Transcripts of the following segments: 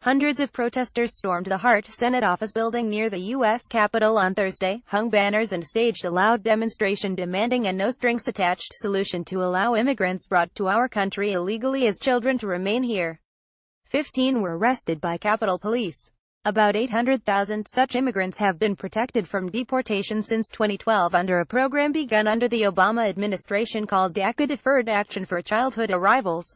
Hundreds of protesters stormed the Hart Senate office building near the U.S. Capitol on Thursday, hung banners and staged a loud demonstration demanding a no-strings-attached solution to allow immigrants brought to our country illegally as children to remain here. 15 were arrested by Capitol Police. About 800,000 such immigrants have been protected from deportation since 2012 under a program begun under the Obama administration called DACA, Deferred Action for Childhood Arrivals.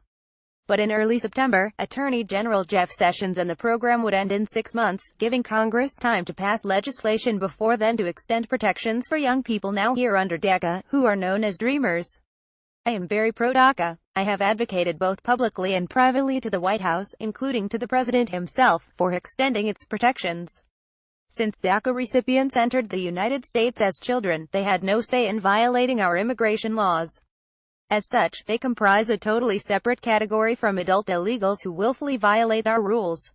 But in early September, Attorney General Jeff Sessions and the program would end in 6 months, giving Congress time to pass legislation before then to extend protections for young people now here under DACA, who are known as Dreamers. I am very pro-DACA. I have advocated both publicly and privately to the White House, including to the President himself, for extending its protections. Since DACA recipients entered the United States as children, they had no say in violating our immigration laws. As such, they comprise a totally separate category from adult illegals who willfully violate our rules.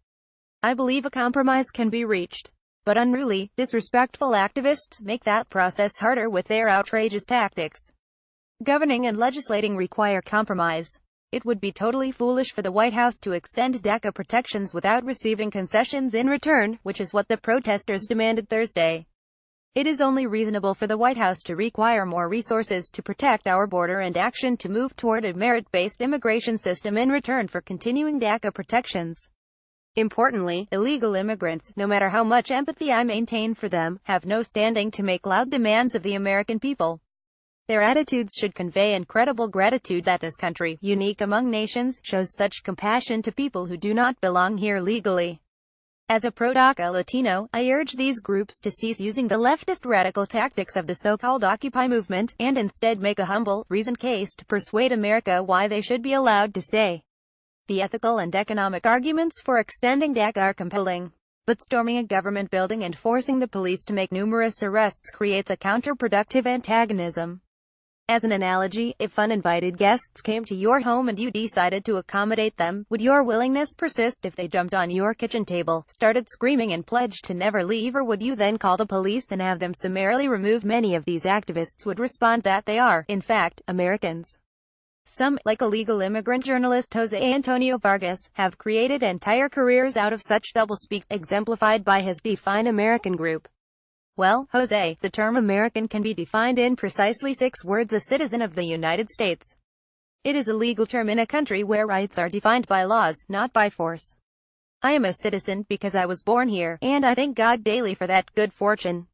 I believe a compromise can be reached. But unruly, disrespectful activists make that process harder with their outrageous tactics. Governing and legislating require compromise. It would be totally foolish for the White House to extend DACA protections without receiving concessions in return, which is what the protesters demanded Thursday. It is only reasonable for the White House to require more resources to protect our border and action to move toward a merit-based immigration system in return for continuing DACA protections. Importantly, illegal immigrants, no matter how much empathy I maintain for them, have no standing to make loud demands of the American people. Their attitudes should convey incredible gratitude that this country, unique among nations, shows such compassion to people who do not belong here legally. As a pro-DACA Latino, I urge these groups to cease using the leftist radical tactics of the so-called Occupy movement, and instead make a humble, reasoned case to persuade America why they should be allowed to stay. The ethical and economic arguments for extending DACA are compelling. But storming a government building and forcing the police to make numerous arrests creates a counterproductive antagonism. As an analogy, if uninvited guests came to your home and you decided to accommodate them, would your willingness persist if they jumped on your kitchen table, started screaming and pledged to never leave, or would you then call the police and have them summarily removed? Many of these activists would respond that they are, in fact, Americans. Some, like illegal immigrant journalist Jose Antonio Vargas, have created entire careers out of such doublespeak, exemplified by his Define American group. Well, Jose, the term American can be defined in precisely 6 words: a citizen of the United States. It is a legal term in a country where rights are defined by laws, not by force. I am a citizen because I was born here, and I thank God daily for that good fortune.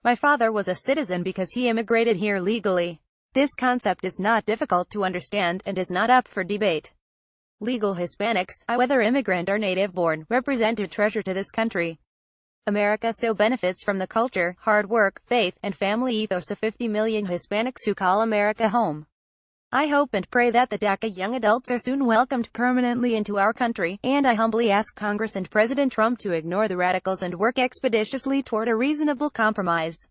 My father was a citizen because he immigrated here legally. This concept is not difficult to understand, and is not up for debate. Legal Hispanics, whether immigrant or native-born, represent a treasure to this country. America so benefits from the culture, hard work, faith, and family ethos of 50 million Hispanics who call America home. I hope and pray that the DACA young adults are soon welcomed permanently into our country, and I humbly ask Congress and President Trump to ignore the radicals and work expeditiously toward a reasonable compromise.